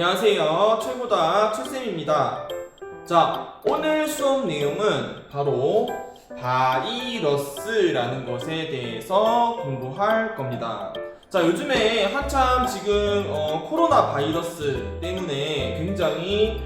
안녕하세요. 최고다 최쌤입니다. 자, 오늘 수업 내용은 바로 바이러스라는 것에 대해서 공부할 겁니다. 자, 요즘에 한참 지금 코로나 바이러스 때문에 굉장히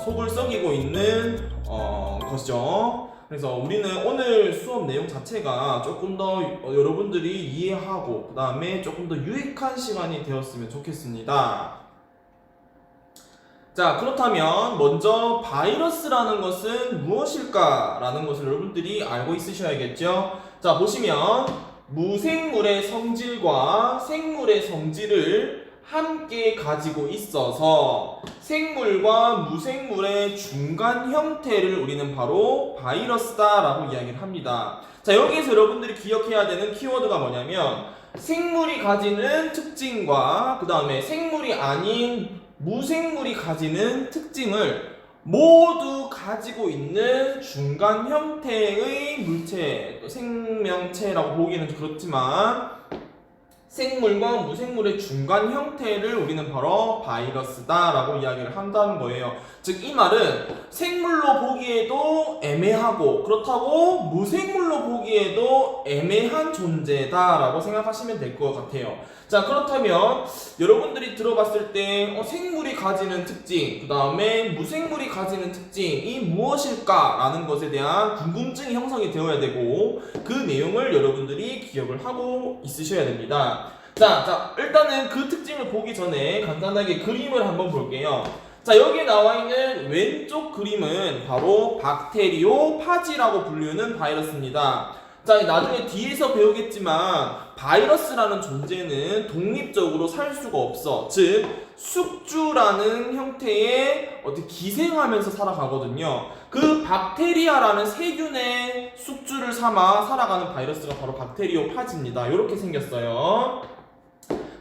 속을 썩이고 있는 것이죠. 그래서 우리는 오늘 수업 내용 자체가 조금 더 여러분들이 이해하고 그 다음에 조금 더 유익한 시간이 되었으면 좋겠습니다. 자, 그렇다면 먼저 바이러스라는 것은 무엇일까? 라는 것을 여러분들이 알고 있으셔야겠죠? 자, 보시면 무생물의 성질과 생물의 성질을 함께 가지고 있어서 생물과 무생물의 중간 형태를 우리는 바로 바이러스다 라고 이야기를 합니다. 자, 여기에서 여러분들이 기억해야 되는 키워드가 뭐냐면 생물이 가지는 특징과 그 다음에 생물이 아닌 무생물이 가지는 특징을 모두 가지고 있는 중간 형태의 물체, 또 생명체라고 보기에는 그렇지만 생물과 무생물의 중간 형태를 우리는 바로 바이러스다라고 이야기를 한다는 거예요. 즉, 이 말은 생물로 보기에도 애매하고 그렇다고 무생물로 보기에도 애매한 존재다라고 생각하시면 될 것 같아요. 자, 그렇다면 여러분들이 들어봤을 때 생물이 가지는 특징, 그 다음에 무생물이 가지는 특징이 무엇일까라는 것에 대한 궁금증이 형성이 되어야 되고 그 내용을 여러분들이 기억을 하고 있으셔야 됩니다. 자, 일단은 그 특징을 보기 전에 간단하게 그림을 한번 볼게요. 자, 여기에 나와 있는 왼쪽 그림은 바로 박테리오파지라고 불리는 바이러스입니다. 자, 나중에 뒤에서 배우겠지만 바이러스라는 존재는 독립적으로 살 수가 없어. 즉, 숙주라는 형태의 어떻게 기생하면서 살아가거든요. 그 박테리아라는 세균의 숙주를 삼아 살아가는 바이러스가 바로 박테리오파지입니다. 이렇게 생겼어요.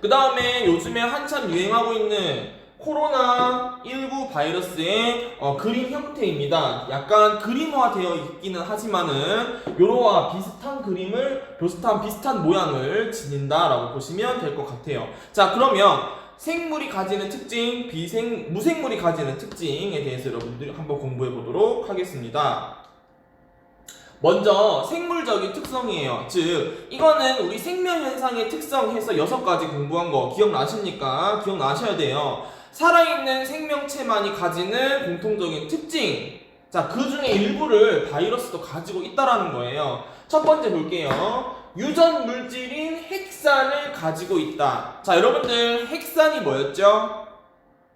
그 다음에 요즘에 한참 유행하고 있는 코로나19 바이러스의 그림 형태입니다. 약간 그림화되어 있기는 하지만은 요로와 비슷한 그림을 비슷한 모양을 지닌다라고 보시면 될 것 같아요. 자, 그러면 생물이 가지는 특징, 무생물이 가지는 특징에 대해서 여러분들이 한번 공부해 보도록 하겠습니다. 먼저 생물적인 특성이에요. 즉, 이거는 우리 생명현상의 특성해서 6가지 공부한 거 기억나십니까? 기억나셔야 돼요. 살아있는 생명체만이 가지는 공통적인 특징. 자, 그 중에 일부를 바이러스도 가지고 있다라는 거예요. 첫 번째 볼게요. 유전 물질인 핵산을 가지고 있다. 자, 여러분들 핵산이 뭐였죠?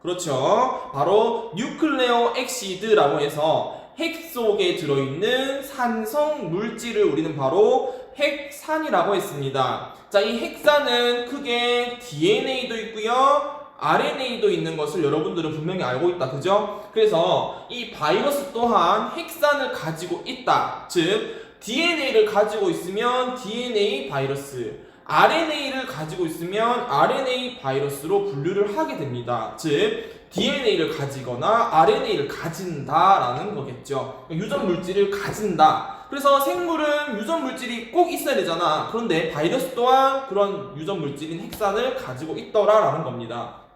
그렇죠. 바로 뉴클레오 엑시드라고 해서 핵 속에 들어있는 산성 물질을 우리는 바로 핵산이라고 했습니다. 자, 이 핵산은 크게 DNA도 있고요. RNA도 있는 것을 여러분들은 분명히 알고 있다. 그죠? 그래서 이 바이러스 또한 핵산을 가지고 있다. 즉, DNA를 가지고 있으면 DNA 바이러스, RNA를 가지고 있으면 RNA 바이러스로 분류를 하게 됩니다. 즉, DNA를 가지거나 RNA를 가진다라는 거겠죠. 유전 물질을 가진다. 그래서 생물은 유전 물질이 꼭 있어야 되잖아. 그런데 바이러스 또한 그런 유전 물질인 핵산을 가지고 있더라라는 겁니다.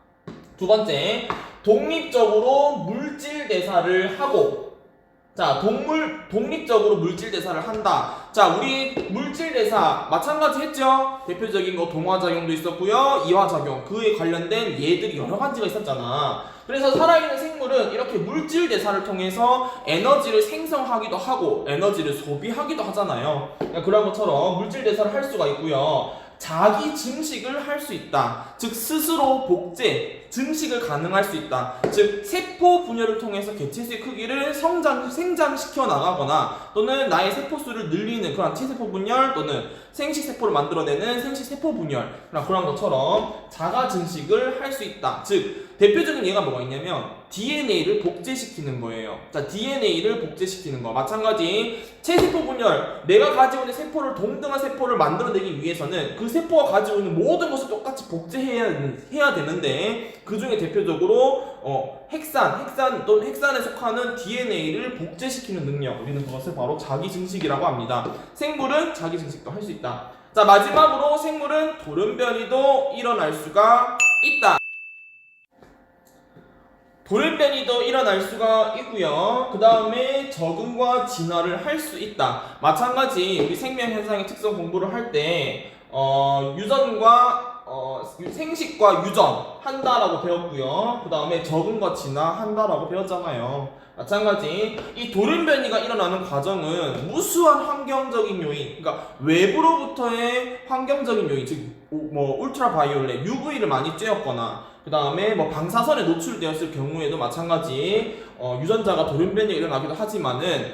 두 번째, 독립적으로 물질 대사를 하고. 자, 독립적으로 물질 대사를 한다. 자, 우리 물질 대사 마찬가지 했죠? 대표적인 거 동화작용도 있었고요. 이화작용, 그에 관련된 예들이 여러 가지가 있었잖아. 그래서 살아있는 생물은 이렇게 물질 대사를 통해서 에너지를 생성하기도 하고 에너지를 소비하기도 하잖아요. 그런 것처럼 물질 대사를 할 수가 있고요. 자기 증식을 할 수 있다. 즉, 스스로 복제, 증식을 가능할 수 있다. 즉, 세포 분열을 통해서 개체수의 크기를 생장시켜 나가거나 또는 나의 세포수를 늘리는 그런 체세포 분열 또는 생식세포를 만들어내는 생식세포 분열, 그런 것처럼 자가 증식을 할 수 있다. 즉, 대표적인 예가 뭐가 있냐면 DNA를 복제시키는 거예요. 자, DNA를 복제시키는 거 마찬가지. 체세포 분열, 내가 가지고 있는 세포를 동등한 세포를 만들어내기 위해서는 그 세포가 가지고 있는 모든 것을 똑같이 복제해야 되는데 그 중에 대표적으로 핵산 또는 핵산에 속하는 DNA를 복제시키는 능력, 우리는 그것을 바로 자기 증식이라고 합니다. 생물은 자기 증식도 할 수 있다. 자, 마지막으로 생물은 돌연변이도 일어날 수가 있다. 돌연변이도 일어날 수가 있고요. 그 다음에 적응과 진화를 할 수 있다. 마찬가지 우리 생명현상의 특성 공부를 할 때 유전과 생식과 유전 한다라고 배웠고요. 그 다음에 적응과 진화 한다라고 배웠잖아요. 마찬가지 이 돌연변이가 일어나는 과정은 무수한 환경적인 요인, 그러니까 외부로부터의 환경적인 요인, 즉 울트라바이올렛 UV를 많이 쬐었거나 그 다음에 방사선에 노출되었을 경우에도 마찬가지 유전자가 돌연변이가 일어나기도 하지만은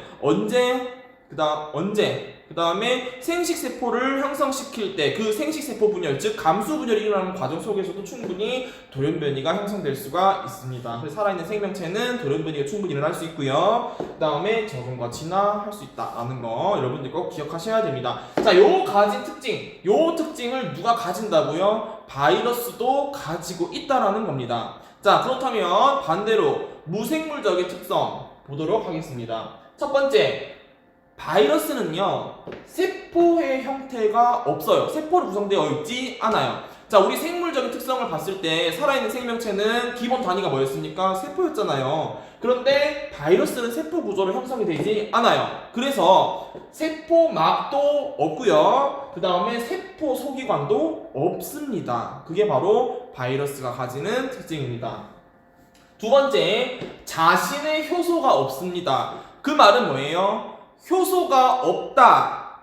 그 다음에 생식세포를 형성시킬 때 그 생식세포 분열, 즉 감수 분열이 일어나는 과정 속에서도 충분히 돌연변이가 형성될 수가 있습니다. 그래서 살아있는 생명체는 돌연변이가 충분히 일어날 수 있고요. 그 다음에 적응과 진화할 수 있다라는 거 여러분들 꼭 기억하셔야 됩니다. 자, 요 가진 특징, 요 특징을 누가 가진다고요? 바이러스도 가지고 있다라는 겁니다. 자, 그렇다면 반대로 무생물적인 특성 보도록 하겠습니다. 첫 번째, 바이러스는요, 세포의 형태가 없어요. 세포로 구성되어 있지 않아요. 자, 우리 생물적인 특성을 봤을 때 살아있는 생명체는 기본 단위가 뭐였습니까? 세포였잖아요. 그런데 바이러스는 세포 구조로 형성이 되지 않아요. 그래서 세포막도 없고요. 그 다음에 세포 소기관도 없습니다. 그게 바로 바이러스가 가지는 특징입니다. 두 번째, 자신의 효소가 없습니다. 그 말은 뭐예요? 효소가 없다.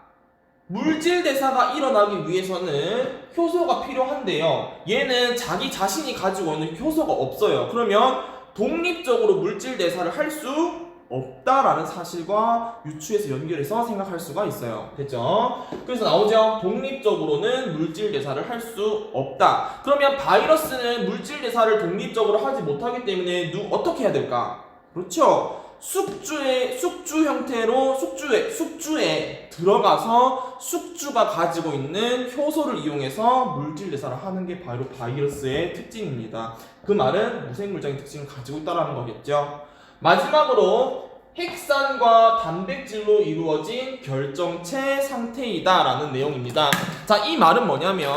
물질 대사가 일어나기 위해서는 효소가 필요한데요. 얘는 자기 자신이 가지고 있는 효소가 없어요. 그러면 독립적으로 물질 대사를 할 수 없다라는 사실과 유추해서 연결해서 생각할 수가 있어요. 됐죠? 그래서 나오죠. 독립적으로는 물질 대사를 할 수 없다. 그러면 바이러스는 물질 대사를 독립적으로 하지 못하기 때문에 어떻게 해야 될까? 그렇죠? 숙주 형태로 숙주에 들어가서 숙주가 가지고 있는 효소를 이용해서 물질 대사를 하는 게 바로 바이러스의 특징입니다. 그 말은 무생물적인 특징을 가지고 있다는 거겠죠. 마지막으로 핵산과 단백질로 이루어진 결정체 상태이다라는 내용입니다. 자, 이 말은 뭐냐면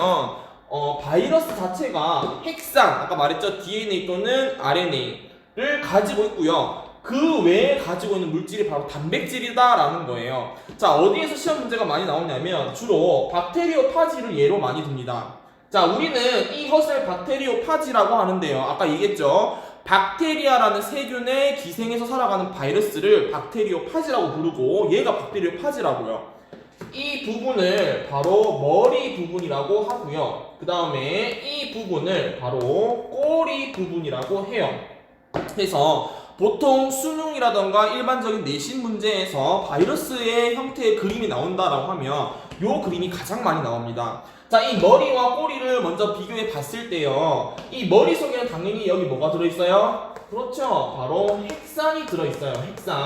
바이러스 자체가 핵산, 아까 말했죠, DNA 또는 RNA를 가지고 있고요. 그 외에 가지고 있는 물질이 바로 단백질이다라는 거예요. 자, 어디에서 시험 문제가 많이 나오냐면 주로 박테리오파지를 예로 많이 듭니다. 자, 우리는 이 것을 박테리오파지라고 하는데요. 아까 얘기했죠. 박테리아라는 세균에 기생해서 살아가는 바이러스를 박테리오파지라고 부르고 얘가 박테리오파지라고요. 이 부분을 바로 머리 부분이라고 하고요. 그 다음에 이 부분을 바로 꼬리 부분이라고 해요. 그래서 보통 수능이라던가 일반적인 내신 문제에서 바이러스의 형태의 그림이 나온다라고 하면 이 그림이 가장 많이 나옵니다. 자, 이 머리와 꼬리를 먼저 비교해 봤을 때요, 이 머리 속에는 당연히 여기 뭐가 들어있어요? 그렇죠, 바로 핵산이 들어있어요. 핵산.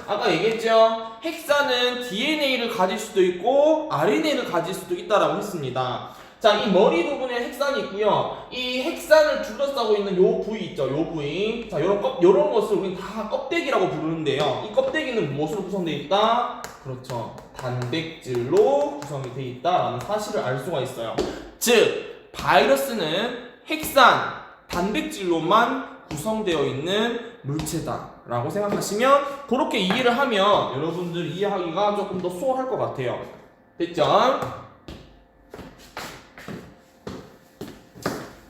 아까 얘기했죠? 핵산은 DNA를 가질 수도 있고 RNA를 가질 수도 있다라고 했습니다. 자, 이 머리 부분에 핵산이 있고요. 이 핵산을 둘러싸고 있는 요 부위 있죠, 요 부위. 자, 요런 것을 우리는 다 껍데기라고 부르는데요. 이 껍데기는 무엇으로 구성되어 있다? 그렇죠, 단백질로 구성이 되어 있다라는 사실을 알 수가 있어요. 즉, 바이러스는 핵산, 단백질로만 구성되어 있는 물체다라고 생각하시면, 그렇게 이해를 하면 여러분들 이해하기가 조금 더 수월할 것 같아요. 됐죠?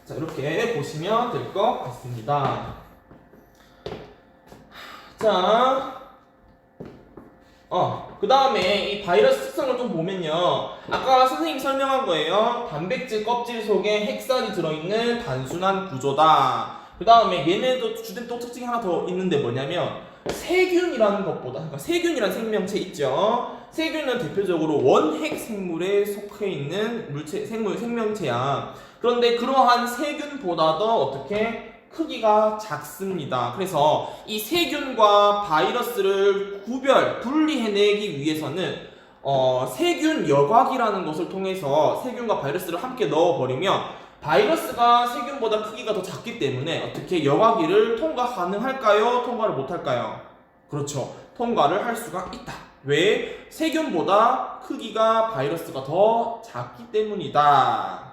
자, 이렇게 보시면 될 것 같습니다. 자, 그 다음에 이 바이러스 특성을 좀 보면요, 아까 선생님이 설명한 거예요. 단백질 껍질 속에 핵산이 들어있는 단순한 구조다. 그 다음에 얘네도 주된 또 특징이 하나 더 있는데 뭐냐면 세균이라는 것보다, 그러니까 세균이라는 생명체 있죠. 세균은 대표적으로 원핵 생물에 속해 있는 생명체야. 그런데 그러한 세균보다도 어떻게 크기가 작습니다. 그래서 이 세균과 바이러스를 분리해내기 위해서는 세균 여과기라는 것을 통해서 세균과 바이러스를 함께 넣어버리면 바이러스가 세균보다 크기가 더 작기 때문에 어떻게 여과기를 통과 가능할까요? 통과를 못할까요? 그렇죠, 통과를 할 수가 있다. 왜? 세균보다 크기가 바이러스가 더 작기 때문이다.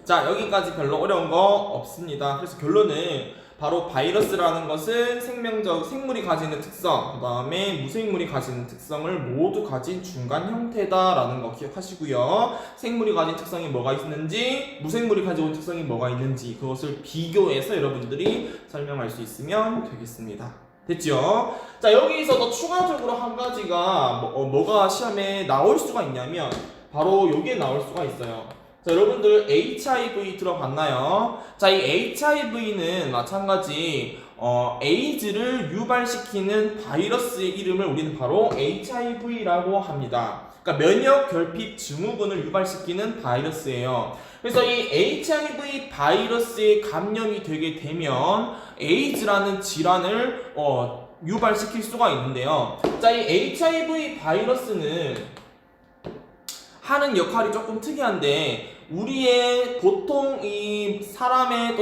자, 여기까지 별로 어려운 거 없습니다. 그래서 결론은 바로 바이러스라는 것은 생물이 가지는 특성, 그 다음에 무생물이 가지는 특성을 모두 가진 중간 형태다라는 거 기억하시고요. 생물이 가진 특성이 뭐가 있는지, 무생물이 가지고 있는 특성이 뭐가 있는지 그것을 비교해서 여러분들이 설명할 수 있으면 되겠습니다. 됐죠? 자, 여기서 더 추가적으로 한 가지가 뭐가 시험에 나올 수가 있냐면 바로 여기에 나올 수가 있어요. 자, 여러분들 HIV 들어봤나요? 자, 이 HIV는 마찬가지 에이즈를 유발시키는 바이러스의 이름을 우리는 바로 HIV라고 합니다. 그러니까 면역 결핍 증후군을 유발시키는 바이러스예요. 그래서 이 HIV 바이러스에 감염이 되게 되면 에이즈라는 질환을 유발시킬 수가 있는데요. 자, 이 HIV 바이러스는 하는 역할이 조금 특이한데 우리의 보통 이 사람이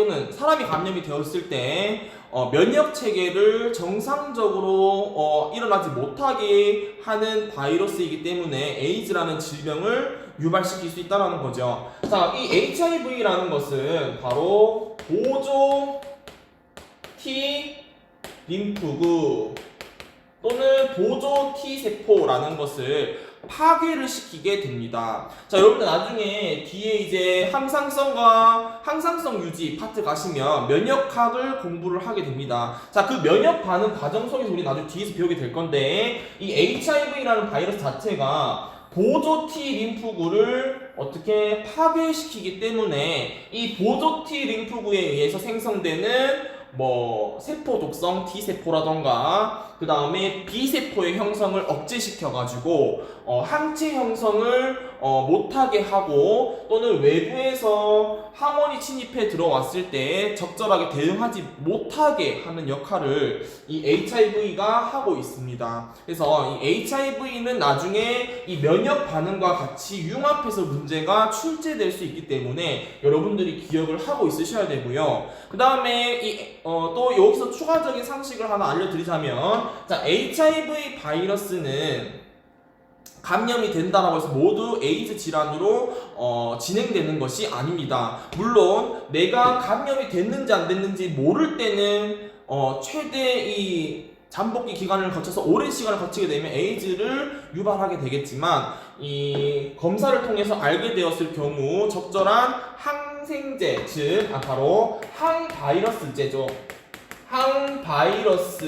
감염이 되었을 때 면역 체계를 정상적으로 일어나지 못하게 하는 바이러스이기 때문에 에이즈라는 질병을 유발시킬 수 있다는 거죠. 자, 이 HIV라는 것은 바로 보조 T 림프구 또는 보조 T 세포라는 것을 파괴를 시키게 됩니다. 자, 여러분들 나중에 뒤에 이제 항상성 유지 파트 가시면 면역학을 공부를 하게 됩니다. 자, 그 면역 반응 과정 속에서 우리 나중에 뒤에서 배우게 될 건데 이 HIV라는 바이러스 자체가 보조 T 림프구를 어떻게 파괴시키기 때문에 이 보조 T 림프구에 의해서 생성되는 세포 독성 T세포라던가 그 다음에 B세포의 형성을 억제시켜가지고 항체 형성을 못하게 하고 또는 외부에서 항원이 침입해 들어왔을 때 적절하게 대응하지 못하게 하는 역할을 이 HIV가 하고 있습니다. 그래서 이 HIV는 나중에 이 면역 반응과 같이 융합해서 문제가 출제될 수 있기 때문에 여러분들이 기억을 하고 있으셔야 되고요. 그 다음에 또 여기서 추가적인 상식을 하나 알려드리자면, 자, HIV 바이러스는 감염이 된다라고 해서 모두 에이즈 질환으로 진행되는 것이 아닙니다. 물론 내가 감염이 됐는지 안 됐는지 모를 때는 최대 이 잠복기 기간을 거쳐서 오랜 시간을 거치게 되면 에이즈를 유발하게 되겠지만 이 검사를 통해서 알게 되었을 경우 적절한 항생제, 즉 바로 항바이러스제죠. 항바이러스제,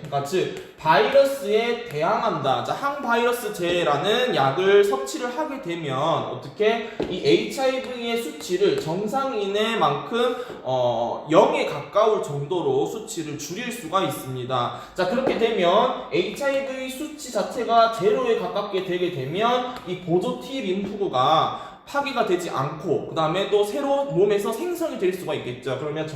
그러니까 즉 바이러스에 대항한다. 자, 항바이러스제라는 약을 섭취를 하게 되면 어떻게 이 HIV의 수치를 정상인의 만큼 0에 가까울 정도로 수치를 줄일 수가 있습니다. 자, 그렇게 되면 HIV 수치 자체가 제로에 가깝게 되게 되면 이 보조 T 림프구가 파괴가 되지 않고 그 다음에 또 새로 몸에서 생성이 될 수가 있겠죠. 그러면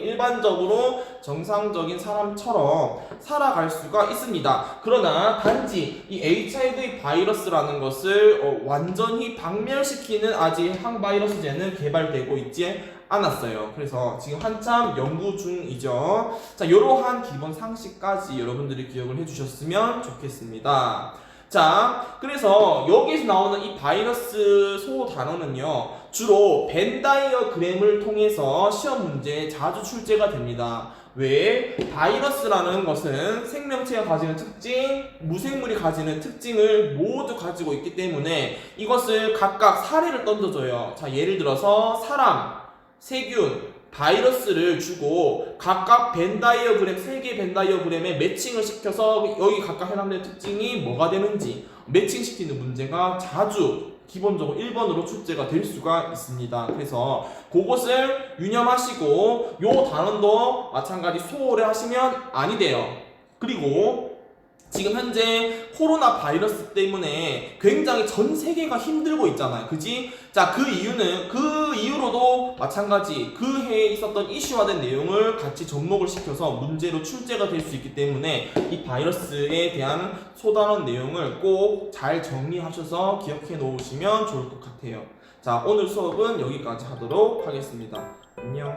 일반적으로 정상적인 사람처럼 살아갈 수가 있습니다. 그러나 단지 이 HIV 바이러스라는 것을 완전히 박멸시키는 아직 항바이러스제는 개발되고 있지 않았어요. 그래서 지금 한참 연구 중이죠. 자, 이러한 기본 상식까지 여러분들이 기억을 해주셨으면 좋겠습니다. 자, 그래서 여기서 나오는 이 바이러스 소 단어는요, 주로 벤 다이어그램을 통해서 시험 문제에 자주 출제가 됩니다. 왜? 바이러스라는 것은 생명체가 가지는 특징, 무생물이 가지는 특징을 모두 가지고 있기 때문에 이것을 각각 사례를 던져줘요. 자, 예를 들어서 사람, 세균, 바이러스를 주고 각각 벤 다이어그램, 3개의 벤 다이어그램에 매칭을 시켜서 여기 각각 해당되는 특징이 뭐가 되는지 매칭시키는 문제가 자주 기본적으로 1번으로 출제가 될 수가 있습니다. 그래서 그것을 유념하시고 요 단원도 마찬가지 소홀히 하시면 아니 돼요. 그리고 지금 현재 코로나 바이러스 때문에 굉장히 전 세계가 힘들고 있잖아요. 그지? 자, 그 이유로도 마찬가지 그 해에 있었던 이슈화된 내용을 같이 접목을 시켜서 문제로 출제가 될 수 있기 때문에 이 바이러스에 대한 소단원 내용을 꼭 잘 정리하셔서 기억해 놓으시면 좋을 것 같아요. 자, 오늘 수업은 여기까지 하도록 하겠습니다. 안녕.